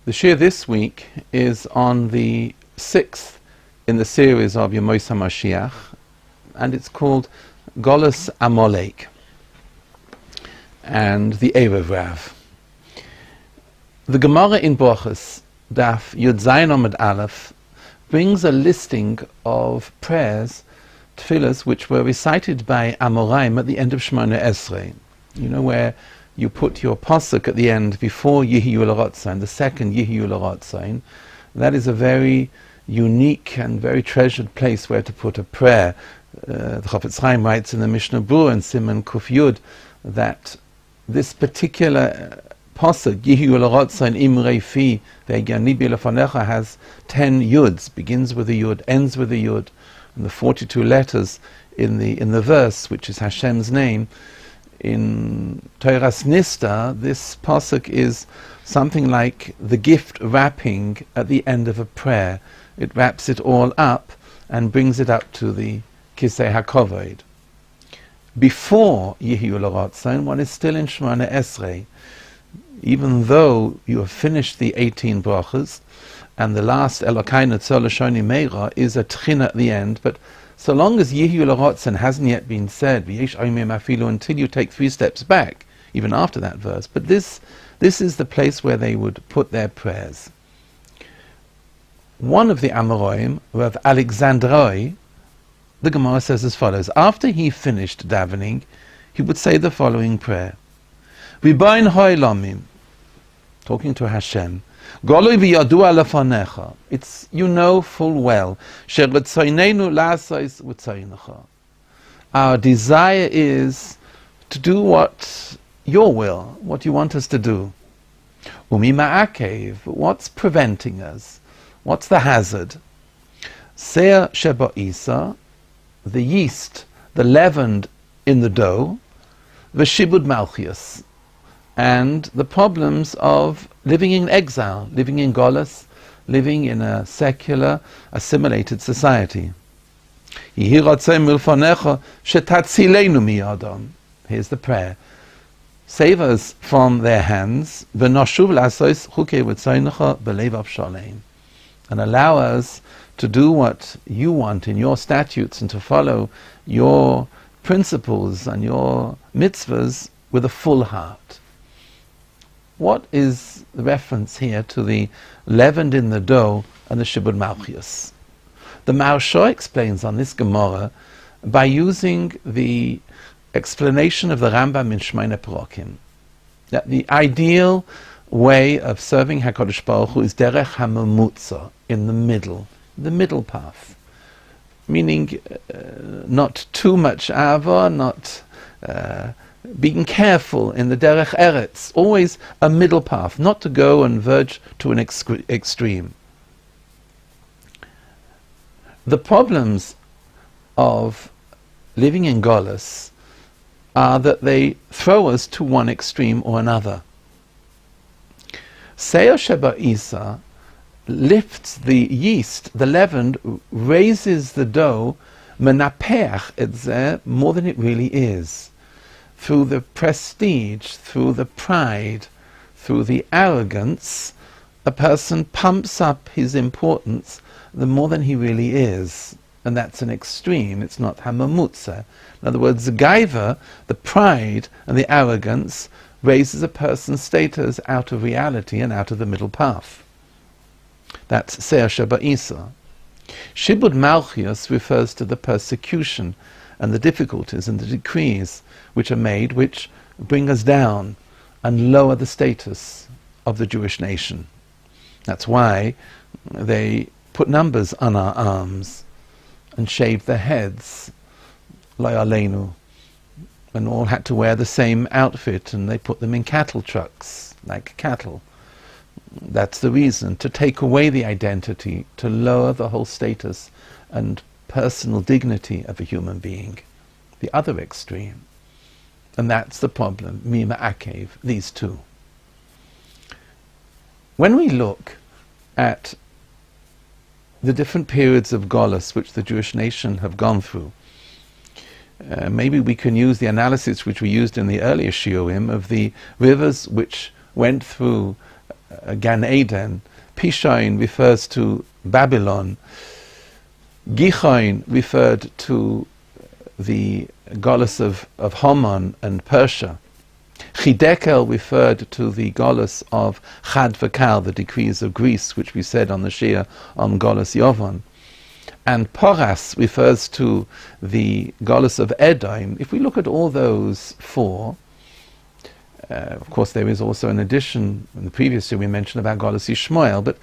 The shir this week is on the 6th in the series of Yehonason Moshiach, and it's called Golus Amalek and the Erev. The Gemara in Brachos, Daf Yud Zayin Amud Aleph, brings a listing of prayers, tefillas, which were recited by Amoraim at the end of Shemona Esrei. You know, where you put your pasuk at the end before Yehi L'Rotzain, the second Yehi L'Rotzain. That is a very unique and very treasured place where to put a prayer. The Chafetz Chaim writes in the Mishnah Berurah in Siman Kuf Yud that this particular pasuk, Yehi L'Rotzain Imrei Fi Ve'Yani B'Lefanecha, has 10 yuds, begins with a yud, ends with a yud, and the 42 letters in the verse, which is Hashem's name. In Toras Nista, this pasuk is something like the gift wrapping at the end of a prayer. It wraps it all up and brings it up to the Kisei HaKovod. Before Yehi L'Rotzain, one is still in Shemona Esrei. Even though you have finished the 18 brachas, and the last Elokeinu Tzol Shoni Meira is a tchina at the end, but so long as Yehi L'Rotzain hasn't yet been said, until you take 3 steps back, even after that verse. But this is the place where they would put their prayers. One of the Amoraim, Rav Alexandroi, the Gemara says as follows: after he finished davening, he would say the following prayer: Ribono Ha'olamim, talking to Hashem, Goloi v'yadua lefanecha. It's, you know full well, she'retzoneinu la'asos v'tzonecha. Our desire is to do what your will, what you want us to do. Umi ma'akev, what's preventing us? What's the hazard? Se'er sheba'isa, the yeast, the leavened in the dough, v'shibud malchius, and the problems of living in exile, living in Golus, living in a secular, assimilated society. Here's the prayer: save us from their hands, and allow us to do what you want in your statutes and to follow your principles and your mitzvahs with a full heart. What is the reference here to the leavened in the dough and the shibud malchius? The Maharsha explains on this Gemara by using the explanation of the Rambam in Shmona Perokim, that the ideal way of serving HaKadosh Baruch Hu is derech hamamutza, in the middle path, meaning not too much ava, not being careful in the derech eretz, always a middle path, not to go and verge to an extreme. The problems of living in Golus are that they throw us to one extreme or another. Se'er sheba'isa lifts the yeast, the leaven, raises the dough, menapeach et zeh, more than it really is. Through the prestige, through the pride, through the arrogance, a person pumps up his importance the more than he really is. And that's an extreme, it's not hamamutza. In other words, the gaiva, the pride and the arrogance, raises a person's status out of reality and out of the middle path. That's se'er sheba'isa. Shibud malchius refers to the persecution and the difficulties and the decrees which are made, which bring us down and lower the status of the Jewish nation. That's why they put numbers on our arms and shaved their heads, lo aleinu, and all had to wear the same outfit, and they put them in cattle trucks, like cattle. That's the reason, to take away the identity, to lower the whole status and personal dignity of a human being. The other extreme. And that's the problem, mima akev, these two. When we look at the different periods of Golus which the Jewish nation have gone through, maybe we can use the analysis which we used in the earlier shiurim of the rivers which went through Gan Eden. Pishain refers to Babylon. Gichain referred to the Golus of Haman and Persia. Chidekel referred to the Golus of Chad V'Kal, the decrees of Greece, which we said on the Shia on Golus Yovan. And Poras refers to the Golus of Edom. If we look at all those four, of course there is also an addition, in the previous year we mentioned about Golus Yishmael, but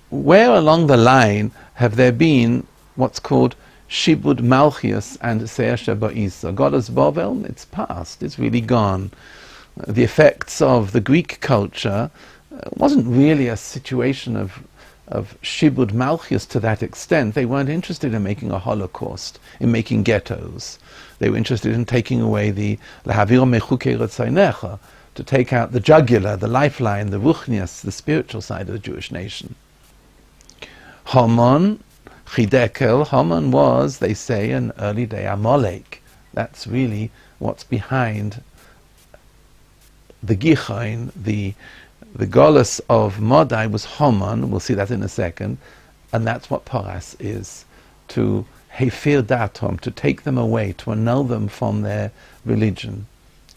where along the line have there been what's called Shibud Malchius and Seir Sheba-Isa? Golus Bovel, it's past, it's really gone. The effects of the Greek culture wasn't really a situation of Shibud Malchius to that extent. They weren't interested in making a Holocaust, in making ghettos. They were interested in taking away the Lahavir Mechukei Retzainecha, to take out the jugular, the lifeline, the ruchnias, the spiritual side of the Jewish nation. Haman, Chidekel, Haman was, they say, an early day Amalek. That's really what's behind the Gichain, the Golus of Modai was Haman, we'll see that in a second, and that's what Paras is, to hefir datom, to take them away, to annul them from their religion.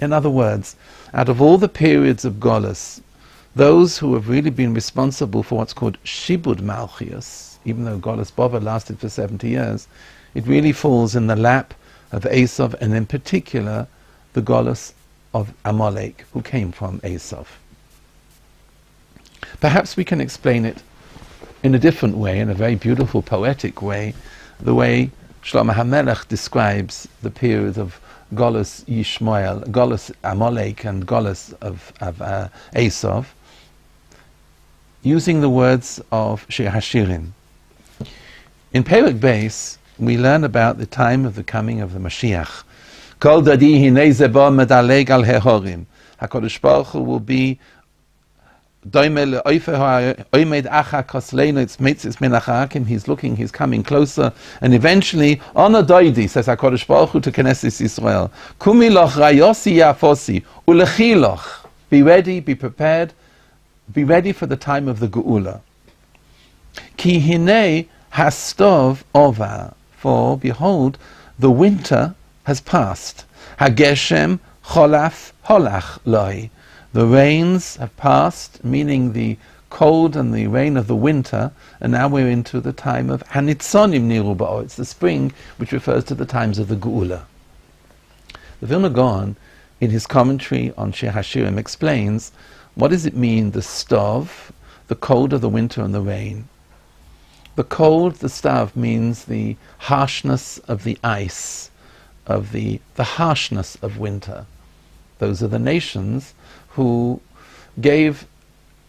In other words, out of all the periods of Golus, those who have really been responsible for what's called Shibud Malchius, even though Golus Bava lasted for 70 years, it really falls in the lap of Esav, and in particular the Golus of Amalek, who came from Esav. Perhaps we can explain it in a different way, in a very beautiful poetic way, the way Shlomo HaMelech describes the period of Golus Yishmael, Golus Amalek and Golus of Esav, using the words of Shir Hashirim. In Perek Beis, we learn about the time of the coming of the Moshiach. Kol dadi hinei zeba medaleg al hehorim. HaKadosh Baruch Hu will be he's looking, he's coming closer, and eventually on a doidi, says HaKadosh Baruch Hu to Knesset Yisrael, Kumi loch rayosi yafosi ulechi loch, be ready, be prepared, be ready for the time of the Geula. Ki hinei hastov ova, for behold, the winter has passed. Hageshem cholaf holach loi. The rains have passed, meaning the cold and the rain of the winter, and now we're into the time of Hanitzonim Niru Ba'o. It's the spring, which refers to the times of the Geula. The Vilna Gaon, in his commentary on Shir Hashirim, explains what does it mean, the stov, the cold of the winter and the rain. The cold, the stav, means the harshness of the ice, of the harshness of winter. Those are the nations who gave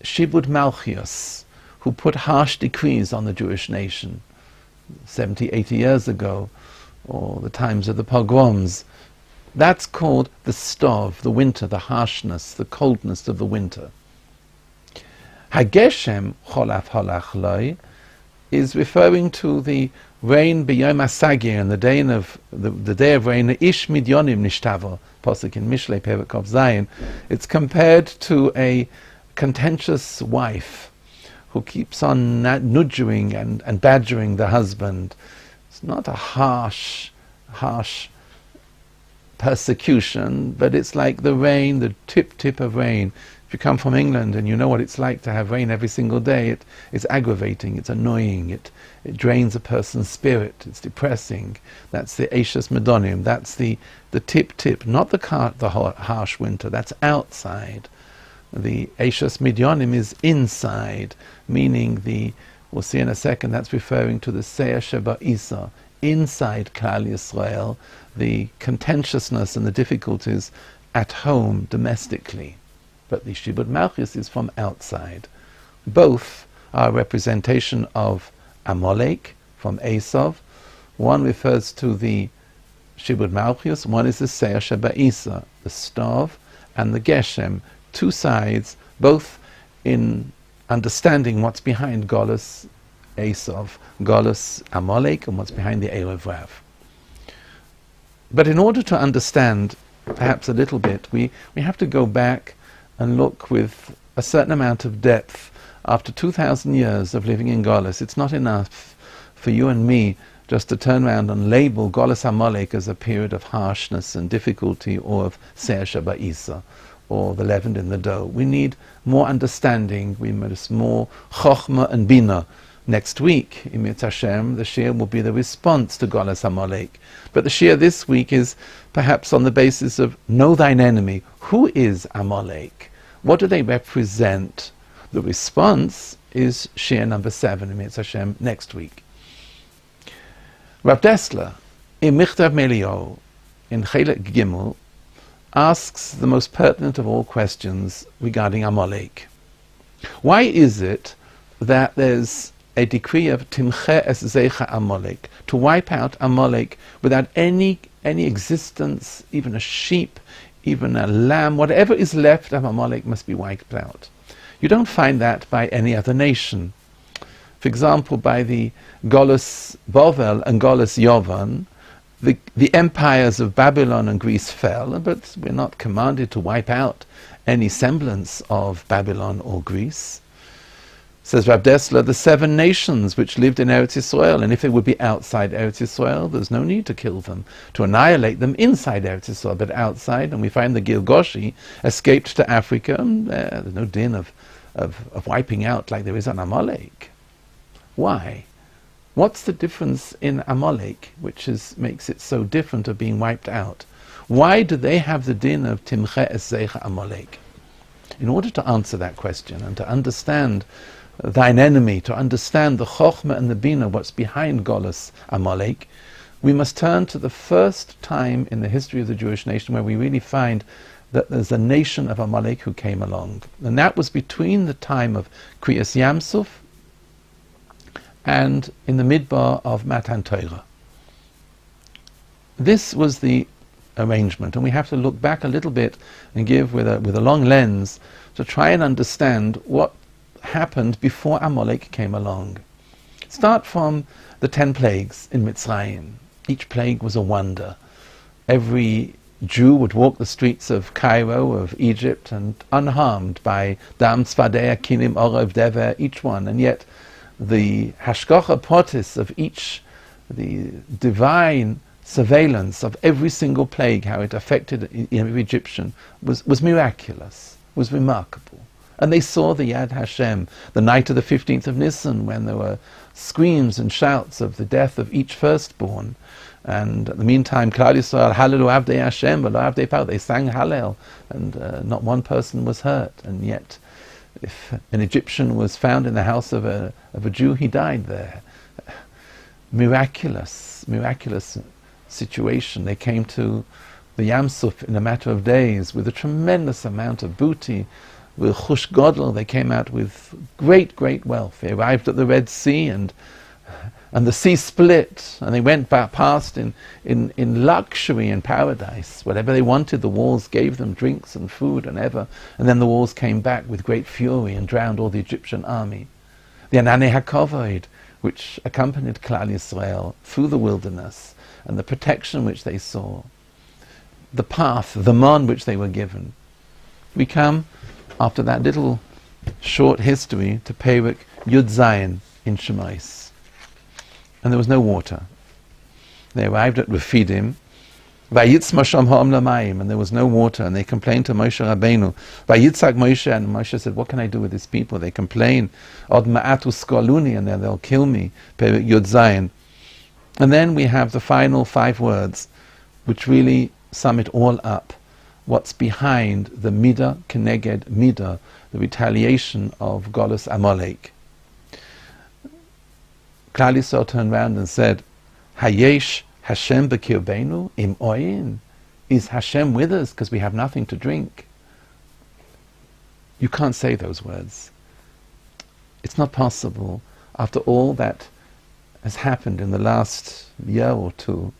Shibud Malchius, who put harsh decrees on the Jewish nation 70, 80 years ago, or the times of the pogroms. That's called the stov, the winter, the harshness, the coldness of the winter. Hageshem cholaf halach loi is referring to the rain b'yom asagir, and the day of rain, ish midyonim nishtavo, Pasuk in Mishlei Perek Kov Zayin. It's compared to a contentious wife who keeps on nudging and badgering the husband. It's not a harsh persecution, but it's like the rain, the tip of rain. If you come from England and you know what it's like to have rain every single day, it's aggravating, it's annoying, it drains a person's spirit, it's depressing. That's the Eishas Medonim, that's the tip, not the harsh winter, that's outside. The Eishas Midyonim is inside, meaning we'll see in a second, that's referring to the Seir Sheba-Isa, inside Klal Yisrael, the contentiousness and the difficulties at home, domestically. But the Shibud Malchus is from outside. Both are a representation of Amalek, from Esav. One refers to the Shibud Malchus, one is the Seir Sheba-Isa, the Stav and the Geshem, two sides, both in understanding what's behind Golus Esav, Golus Amalek, and what's behind the Erev. But in order to understand perhaps a little bit, we have to go back and look with a certain amount of depth after 2,000 years of living in Golus. It's not enough for you and me just to turn around and label Golus Amalek as a period of harshness and difficulty, or of Se'er Shaba'isa, or the leaven in the dough. We need more understanding, we need more chokhmah and bina. Next week, in Yitz Hashem, the Shir will be the response to Golus Amalek. But the Shir this week is perhaps on the basis of know thine enemy. Who is Amalek? What do they represent? The response is Shir number 7 in Yitz Hashem next week. Rav Dessler, in Michtav Melio, in Chelek Gimel, asks the most pertinent of all questions regarding Amalek. Why is it that there's a decree of Timche es Zecha Amalek, to wipe out Amalek without any existence, even a sheep, even a lamb, whatever is left of Amalek must be wiped out? You don't find that by any other nation. For example, by the Golus Bovel and Golus Yovan, the empires of Babylon and Greece fell, but we're not commanded to wipe out any semblance of Babylon or Greece. Says Rav Dessler, the 7 nations which lived in Eretz Yisrael, and if they would be outside Eretz Yisrael, there's no need to kill them, to annihilate them inside Eretz Yisrael, but outside. And we find the Gilgoshi escaped to Africa, and there's no din of wiping out like there is on Amalek. Why? What's the difference in Amalek, which makes it so different of being wiped out? Why do they have the din of Timche es Zecha Amalek? In order to answer that question and to understand thine enemy, to understand the Chokhmah and the Bina, what's behind Golus Amalek, we must turn to the first time in the history of the Jewish nation where we really find that there's a nation of Amalek who came along. And that was between the time of Kriyas Yamsuf and in the Midbar of Matan Torah. This was the arrangement, and we have to look back a little bit and give with a long lens to try and understand what happened before Amalek came along. Start from the 10 plagues in Mitzrayim. Each plague was a wonder. Every Jew would walk the streets of Cairo, of Egypt, and unharmed by Dam, Tzvadei, Kinim, Orev, Dever, each one, and yet the hashgacha pratis of each, the divine surveillance of every single plague, how it affected every Egyptian, was miraculous, was remarkable. And they saw the Yad Hashem, the night of the 15th of Nisan, when there were screams and shouts of the death of each firstborn. And in the meantime, Klal Yisrael, Hallelu Avdei Hashem, V'lo Avdei Paro, they sang Hallel, and not one person was hurt. And yet, if an Egyptian was found in the house of a Jew, he died there. Miraculous situation. They came to the Yam Suf in a matter of days with a tremendous amount of booty, with Chush Godel. They came out with great wealth. They arrived at the Red Sea, and the sea split, and they went past in luxury and paradise. Whatever they wanted, the walls gave them drinks and food and then the walls came back with great fury and drowned all the Egyptian army. The Ananei HaKavod, which accompanied Klal Yisrael through the wilderness, and the protection which they saw, the path, the man which they were given. We come, after that little short history, to Perek Yud Zayin in Shemais. And there was no water. They arrived at Refidim, and there was no water, and they complained to Moshe Rabbeinu. And Moshe said, what can I do with these people? They complain, Od ma'atu skoluni, and they'll kill me. Perek Yud Zayin. And then we have the final 5 words, which really sum it all up. What's behind the Midah Keneged Midah, the retaliation of Golus Amalek. Klal Yisrael turned around and said, Hayesh Hashem b'kirbeinu im oin? Is Hashem with us because we have nothing to drink? You can't say those words. It's not possible, after all that has happened in the last year or two,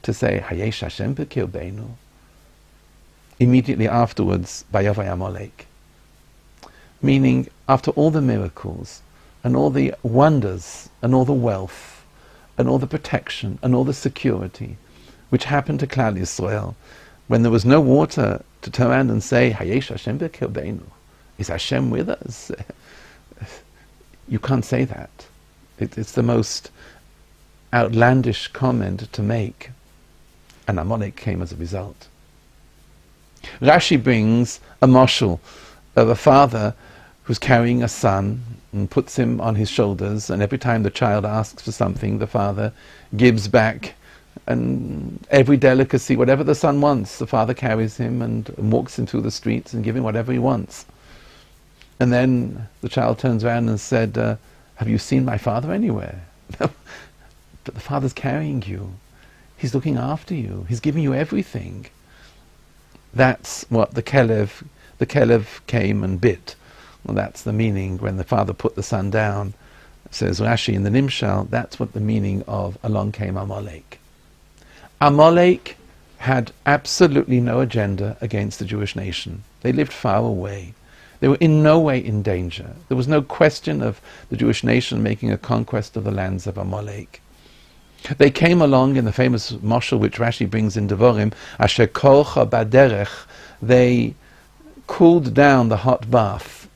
to say, Hayesh Hashem b'kirbeinu. Immediately afterwards, Vayavai Amalek. Meaning, after all the miracles, and all the wonders, and all the wealth, and all the protection, and all the security, which happened to Klal Yisrael, when there was no water to turn around and say, Hayesh Hashem b'kirbeinu, is Hashem with us? You can't say that. It's the most outlandish comment to make. And Amalek came as a result. Rashi brings a mashal of a father who's carrying a son and puts him on his shoulders, and every time the child asks for something, the father gives back, and every delicacy, whatever the son wants, the father carries him and walks him through the streets and gives him whatever he wants. And then the child turns around and said, have you seen my father anywhere? But the father's carrying you. He's looking after you. He's giving you everything. That's what the Kelev came and bit. Well, that's the meaning when the father put the son down. Says Rashi in the Nimshal, that's what the meaning of along came Amalek. Amalek had absolutely no agenda against the Jewish nation. They lived far away. They were in no way in danger. There was no question of the Jewish nation making a conquest of the lands of Amalek. They came along in the famous mashal which Rashi brings in Devarim, Asher kolcha baderech, they cooled down the hot bath.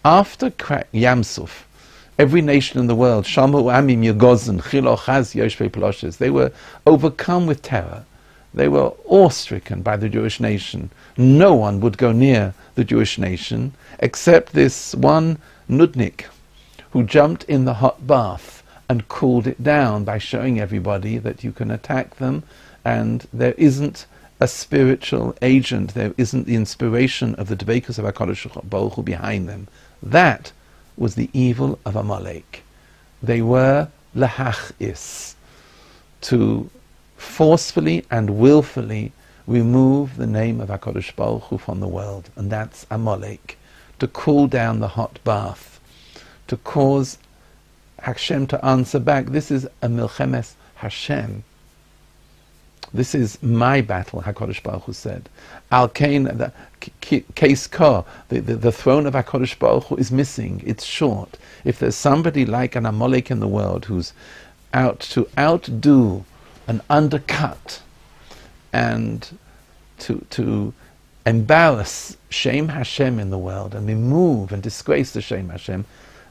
After Yamsuf, every nation in the world, Shamu Amim Yegozin, Chilo Chaz Yoshvei Peloshes, they were overcome with terror. They were awe-stricken by the Jewish nation. No one would go near the Jewish nation except this one Nudnik who jumped in the hot bath and cooled it down by showing everybody that you can attack them and there isn't a spiritual agent, there isn't the inspiration of the Dveikus of HaKadosh Baruch Hu behind them. That was the evil of Amalek. They were lahachis, to forcefully and willfully remove the name of HaKadosh Baruch Hu from the world, and that's Amalek. To cool down the hot bath, to cause Hashem to answer back. This is a milchemes Hashem. This is my battle, HaKadosh Baruch Hu said. Alpren, the case ka, the throne of HaKadosh Baruch Hu is missing. It's short. If there's somebody like an Amalek in the world who's out to outdo and undercut and to embarrass Shem Hashem in the world and remove and disgrace the Shem Hashem,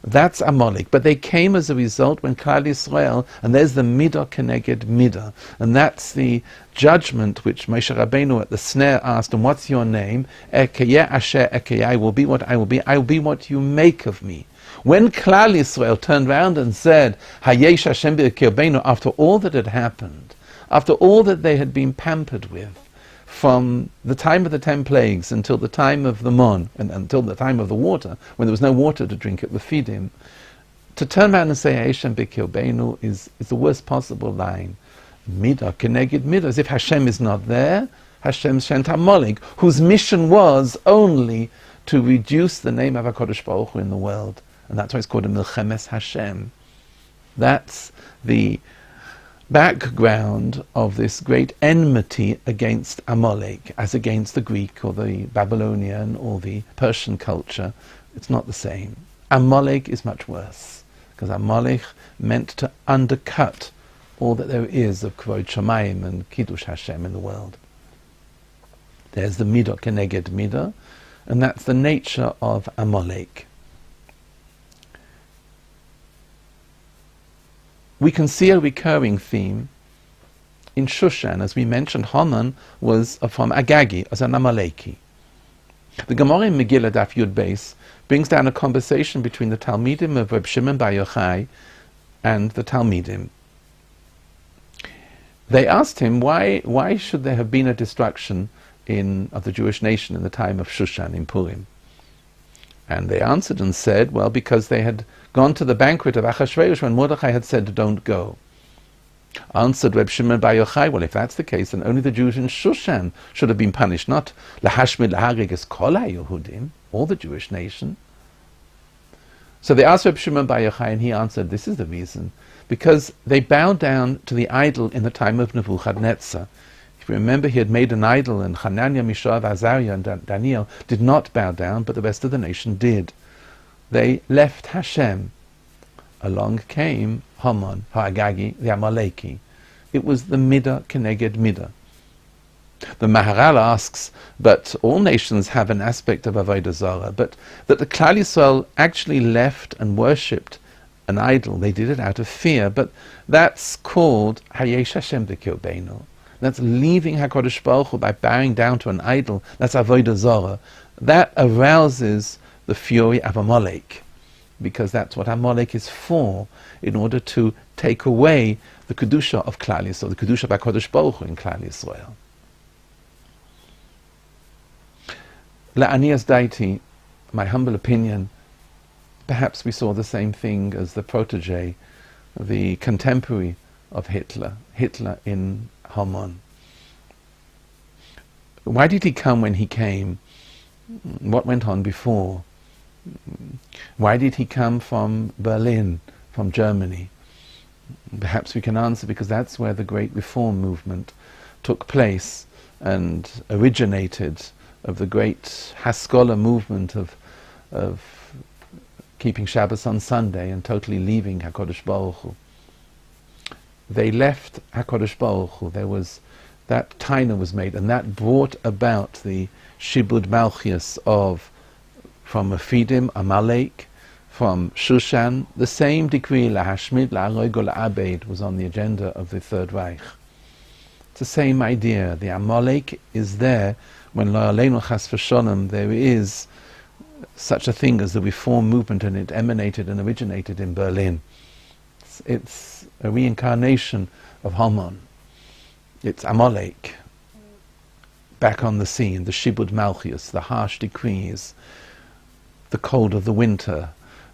that's Amalek. But they came as a result when Klal Yisrael, and there's the Midah Keneged Midah, and that's the judgment which Moshe Rabbeinu at the snare asked, and what's your name? Ekeyeh Asher Ekeyeh, I will be what I will be what you make of me. When Klal Yisrael turned round and said, Hayesh Hashem b'kirbeinu, after all that had happened, after all that they had been pampered with, from the time of the 10 plagues until the time of the Mon, and until the time of the water, when there was no water to drink at the Fidim, to turn around and say Hashem b'kirbeinu is the worst possible line. Midah keneged midah, as if Hashem is not there. Hashem shent Amalek, whose mission was only to reduce the name of HaKadosh Baruch Hu in the world, and that's why it's called a milchemes Hashem. That's the background of this great enmity against Amalek, as against the Greek or the Babylonian or the Persian culture. It's not the same. Amalek is much worse, because Amalek meant to undercut all that there is of Kvod Shamayim and Kiddush Hashem in the world. There's the Midah Keneged Midah, and that's the nature of Amalek. We can see a recurring theme in Shushan. As we mentioned, Haman was from Agagi, as an Amaleki. The Gemara in Megillah Daf Yud Beis brings down a conversation between the Talmidim of Reb Shimon Bar Yochai and the Talmidim. They asked him, why should there have been a destruction of the Jewish nation in the time of Shushan in Purim? And they answered and said, well, because they had gone to the banquet of Achashverosh when Mordechai had said, don't go. Answered Reb Shimon Bar Yochai, well, if that's the case, then only the Jews in Shushan should have been punished, not Lahashmid Laharig es Kol HaYehudim, all the Jewish nation. So they asked Reb Shimon Bar Yochai, and he answered, this is the reason, because they bowed down to the idol in the time of Nebuchadnezzar. If you remember, he had made an idol, and Hananiah, Mishael, Azariah, and Daniel did not bow down, but the rest of the nation did. They left Hashem. Along came Haman, Ha'agagi, the Amaleki. It was the Midah Keneged Midah. The Maharal asks, but all nations have an aspect of Avodah Zarah, but that the Klal Yisrael actually left and worshipped an idol. They did it out of fear, but that's called Hayesh Hashem B'Kirbeinu. That's leaving HaKadosh Baruch Hu by bowing down to an idol. That's Avodah Zarah. That arouses the fury of Amalek, because that's what Amalek is for, in order to take away the Kedusha of Klal Yisrael, the Kedusha of HaKadosh Baruch Hu in Klal Yisrael. La'aniyas daiti, my humble opinion, perhaps we saw the same thing as the protege, the contemporary of Hitler in Haman. Why did he come when he came? What went on before? Why did he come from Berlin, from Germany? Perhaps we can answer because that's where the great reform movement took place and originated, of the great Haskalah movement of keeping Shabbos on Sunday and totally leaving HaKadosh Baruch Hu. They left HaKadosh Baruch Hu. There was, that taina was made, and that brought about the Shibud Malchias from Mephidim, Amalek, from Shushan. The same decree, Lahashmid, La'aroig, La'abed, was on the agenda of the Third Reich. It's the same idea. The Amalek is there when Lo Aleinu Chas V'Sholom there is such a thing as the reform movement, and it emanated and originated in Berlin. It's a reincarnation of Haman. It's Amalek back on the scene, the Shibud Malchias, the harsh decrees, the cold of the winter,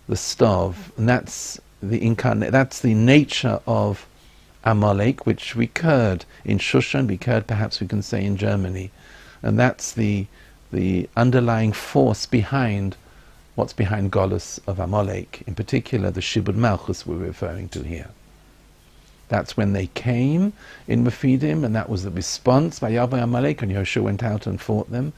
the stove, and that's the nature of Amalek, which recurred in Shushan, recurred perhaps we can say in Germany, and that's the underlying force behind what's behind Golus of Amalek, in particular the Shibud Malchus we're referring to here. That's when they came in Mephidim, and that was the response by Yahweh Amalek, and Yehoshua went out and fought them.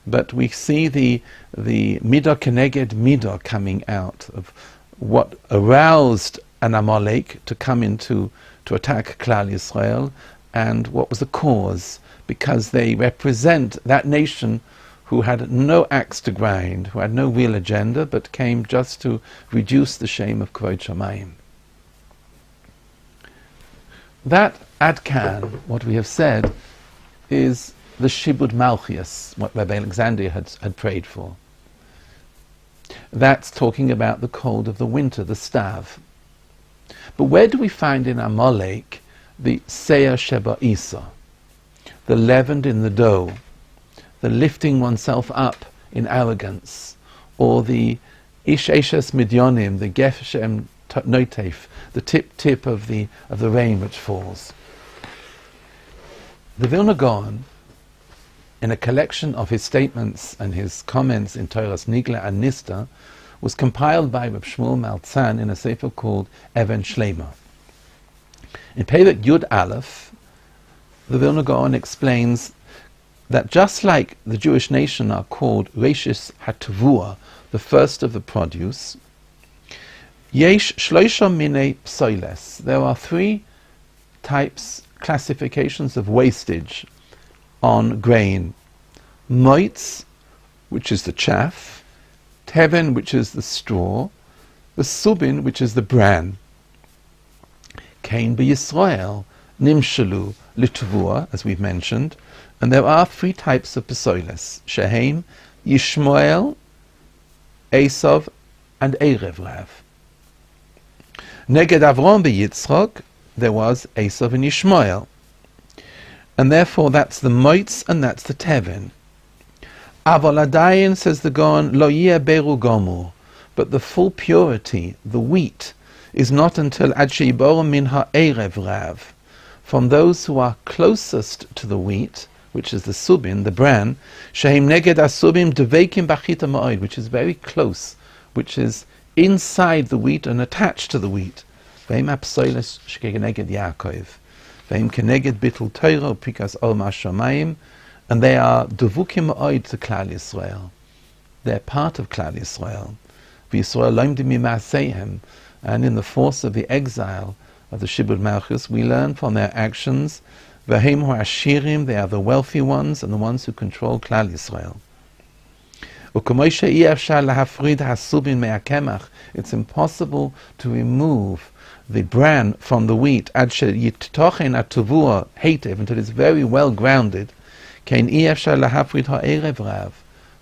But we see the Midah Keneged Midah coming out of what aroused an Amalek to come to attack Klal Yisrael, and what was the cause, because they represent that nation who had no axe to grind, who had no real agenda, but came just to reduce the shame of Kvod Shamayim. That Adkan, what we have said, is the Shibud Malchias, what Rabbi Alexander had prayed for. That's talking about the cold of the winter, the stav. But where do we find in Amalek the Seir Sheba Isa, the leavened in the dough, the lifting oneself up in arrogance, or the Ish Eshes Midyonim, the Gefshem Noitef, the tip of the rain which falls? The Vilna Gaon, in a collection of his statements and his comments in Torah's Nigla and Nista, was compiled by Reb Shmuel Maltzan in a sefer called Even Shlema. In Perek Yud Aleph, the Vilna Gaon explains that just like the Jewish nation are called Reishis HaTavua, the first of the produce, Yesh Shloisha Minei Psoiles, there are three types, classifications of wastage on grain. Moitz, which is the chaff, Teven, which is the straw, the Subin, which is the bran. Kain b'Yisrael, Nimshalu, Litvua, as we've mentioned, and there are three types of Pesoiles, Shehem, Yishmael, Esav, and Erev Rav. Neged Avram b'Yitzchok, there was Esav and Yishmael, and therefore that's the Moitz and that's the Teven. Aval Adayin, says the Gaon, Lo Yeh Beru Gomur, but the full purity, the wheat, is not until Ad Sheibor Min HaErev Rav, from those who are closest to the wheat, which is the Subin, the bran, Shehem Neged Asubim Devekim Bachita Ma'od, which is very close, which is inside the wheat and attached to the wheat. Veim Apsoiles Shkegeneged Yaakov, Veim Keneged Bittul Torah Pikas Ol Mashamayim, and they are Devukim Ma'od to Klal Yisrael. They're part of Klal Yisrael. V'Yisrael Loimdim Mimaseihem, and in the force of the exile of the Shibud Malchus, we learn from their actions V'hem hu ashirim, they are the wealthy ones and the ones who control Klal Yisrael. It's impossible to remove the bran from the wheat until it's very well grounded.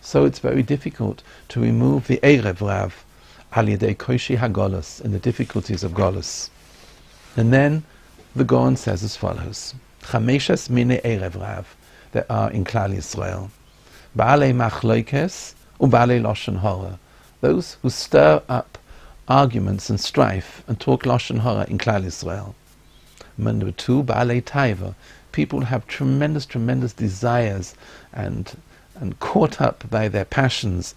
So it's very difficult to remove the Erev Rav in the difficulties of Golus. And then the Gaon says as follows: Chameshas mine Erev Rav there are in Klal Yisrael. Ba'alei machloikes u'ba'alei lashon hara. Those who stir up arguments and strife and talk lashon hara in Klal Yisrael. Number two, ba'alei taiva. People have tremendous desires and caught up by their passions.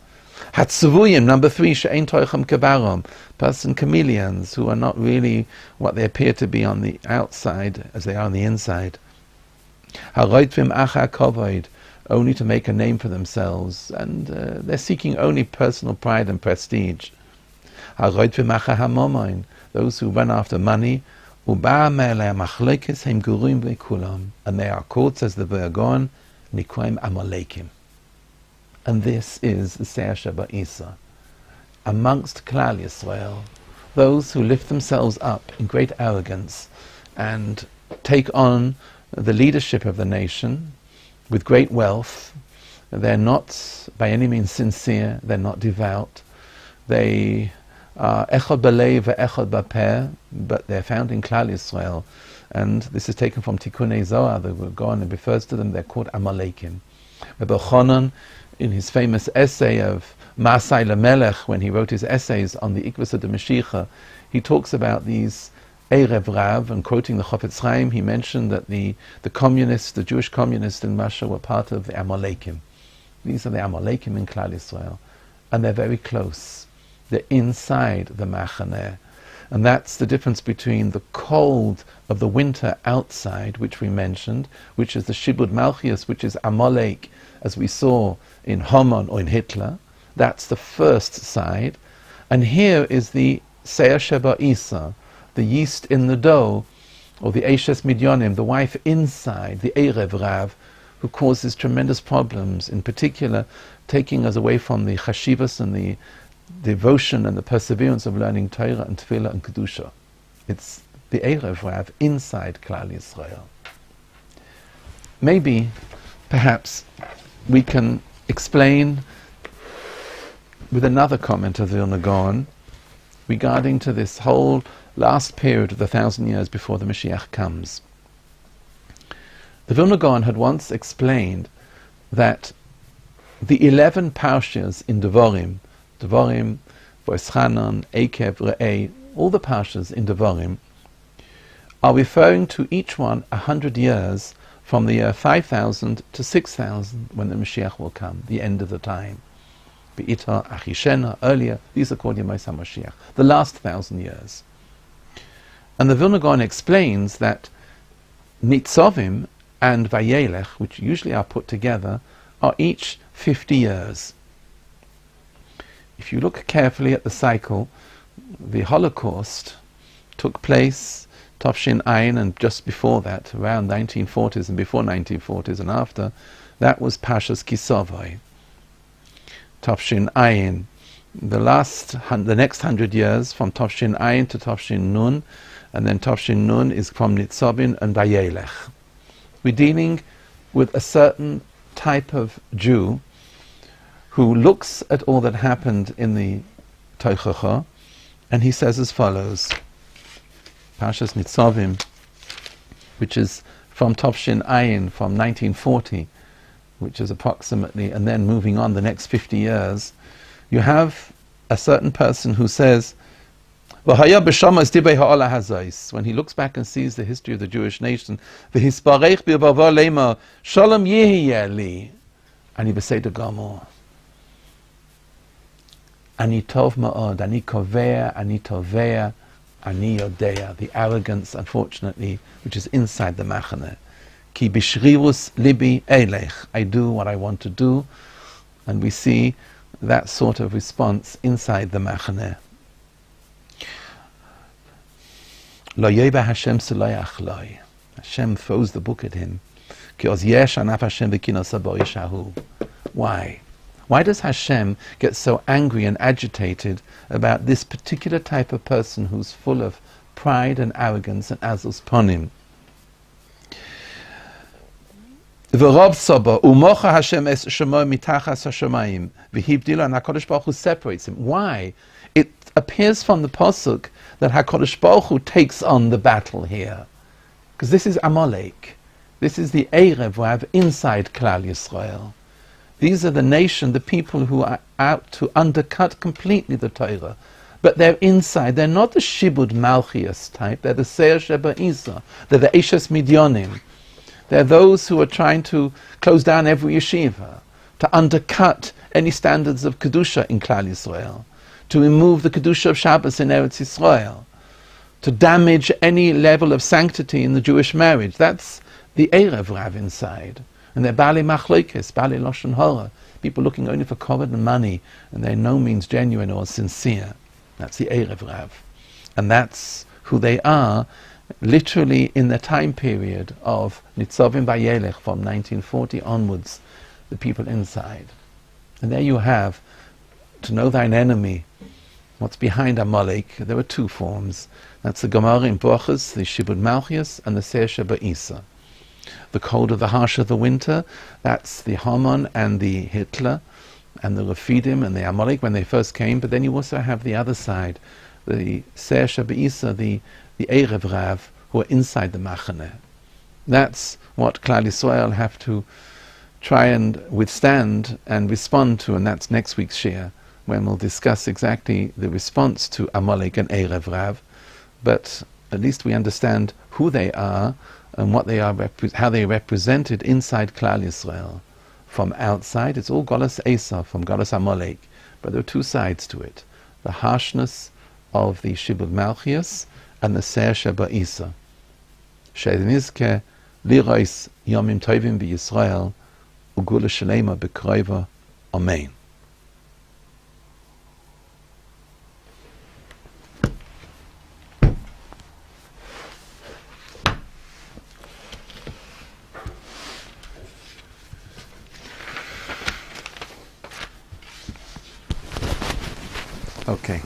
Hatzavuyim, number three, she'ein toichem kebarom. Person chameleons who are not really what they appear to be on the outside as they are on the inside. Haroitvim acha kovod, only to make a name for themselves, and they're seeking only personal pride and prestige. Haroitvim acha hamomoin, those who run after money. Uba me'elei machlekes hem gurim ve'kulam, and they are called, says the Gaon, nikroim Amalekim. And this is the Seir Sheba Isa. Amongst Klal Yisrael, those who lift themselves up in great arrogance and take on the leadership of the nation with great wealth, they're not by any means sincere, they're not devout, they are echad b'leiv ve'echad b'peh, but they're found in Klal Yisrael. And this is taken from Tikkunei Zohar, the Gaon, and refers to them, they're called Amalekim. Rabbi Yehonason, in his famous essay of Masai Lamelech, when he wrote his essays on the Ikvus of the Moshiach, he talks about these Erev Rav, and quoting the Chofetz Chaim, he mentioned that the communists, the Jewish communists in Russia were part of the Amalekim. These are the Amalekim in Klal Yisrael, and they're very close. They're inside the Machaneh. And that's the difference between the cold of the winter outside, which we mentioned, which is the Shibud Malchias, which is Amalek, as we saw in Haman or in Hitler. That's the first side. And here is the Seir Sheba Isa, the yeast in the dough, or the Eishes Midyonim, the wife inside, the Erev Rav, who causes tremendous problems, in particular taking us away from the chashivas and the devotion and the perseverance of learning Torah and Tefillah and Kedusha. It's the Erev Rav inside Klal Yisrael. Maybe, perhaps, we can explain with another comment of the Gaon regarding to this whole last period of the 1,000 years before the Moshiach comes. The Vilna Gaon had once explained that the 11 parshas in Devarim, Voschanan, Ekev, Re'eh, all the parshas in Devarim, are referring to each one 100 years from the year 5,000 to 6,000 when the Moshiach will come, the end of the time. Be'ita, Achishena, earlier, these are called Yemei HaMashiach, the last 1,000 years. And the Vilna Gaon explains that Nitzovim and Vayelech, which usually are put together, are each 50 years. If you look carefully at the cycle, the Holocaust took place Tafshin Ayin, and just before that, around 1940s and before 1940s and after, that was Pashas Kisovoi. Tafshin Ayin, the next 100 years, from Tafshin Ayin to Tafshin Nun, and then Tafshin Nun is from Nitzobin and Vayelech. We're dealing with a certain type of Jew who looks at all that happened in the Teichacha, and he says as follows: Pashas Nitzovim, which is from Tafshin Ayin from 1940, which is approximately, and then moving on the next 50 years, you have a certain person who says, when he looks back and sees the history of the Jewish nation, Shalom Yehi Ani B'Seder Gamor, Ani Tov Ma'od, Ani Kovea, Ani Tovea, Ani Yodea, the arrogance, unfortunately, which is inside the Machaneh. Ki bishrirus libi elech, I do what I want to do, and we see that sort of response inside the Machaneh. Lo yeba Hashem s'lo yachloi. Hashem throws the book at him. Why? Why does Hashem get so angry and agitated about this particular type of person who's full of pride and arrogance and azus ponim? And HaKadosh Baruch Hu separates him. Why? It appears from the Pasuk that HaKadosh Baruch Hu takes on the battle here. Because this is Amalek. This is the Erev Rav inside Klal Yisrael. These are the nation, the people who are out to undercut completely the Torah. But they're inside. They're not the Shibud Malchias type. They're the Seir Sheba Isa. They're the Eshes Midyonim. They're those who are trying to close down every yeshiva, to undercut any standards of Kedusha in Klal Yisrael, to remove the Kedusha of Shabbos in Eretz Yisrael, to damage any level of sanctity in the Jewish marriage. That's the Erev Rav inside. And they're Bali Machlokes, Bali Lashon Hara, people looking only for covet and money, and they're no means genuine or sincere. That's the Erev Rav. And that's who they are, literally in the time period of Nitzavim Vayelech from 1940 onwards, the people inside. And there you have, to know thine enemy, what's behind Amalek. There were two forms. That's the Gemara in Brachos, the Shibud Malchias, and the Seir Sheba Isa. The colder, the harsher the winter, that's the Haman and the Hitler, and the Rafidim and the Amalek when they first came. But then you also have the other side, the Seir Sheba Isa, the Erev Rav, who are inside the Machaneh. That's what Klal Yisrael have to try and withstand and respond to, and that's next week's Shir, when we'll discuss exactly the response to Amalek and Erev Rav. But at least we understand who they are and what they are, how they are represented inside Klal Yisrael. From outside, it's all Golus Esav, from Golus Amalek. But there are two sides to it. The harshness of the Shibud Malchias and the Seir Sheba Isa. She'nizke lirois yomim tovim b'Yisrael ugula shalema b'krova. Amen. Okay.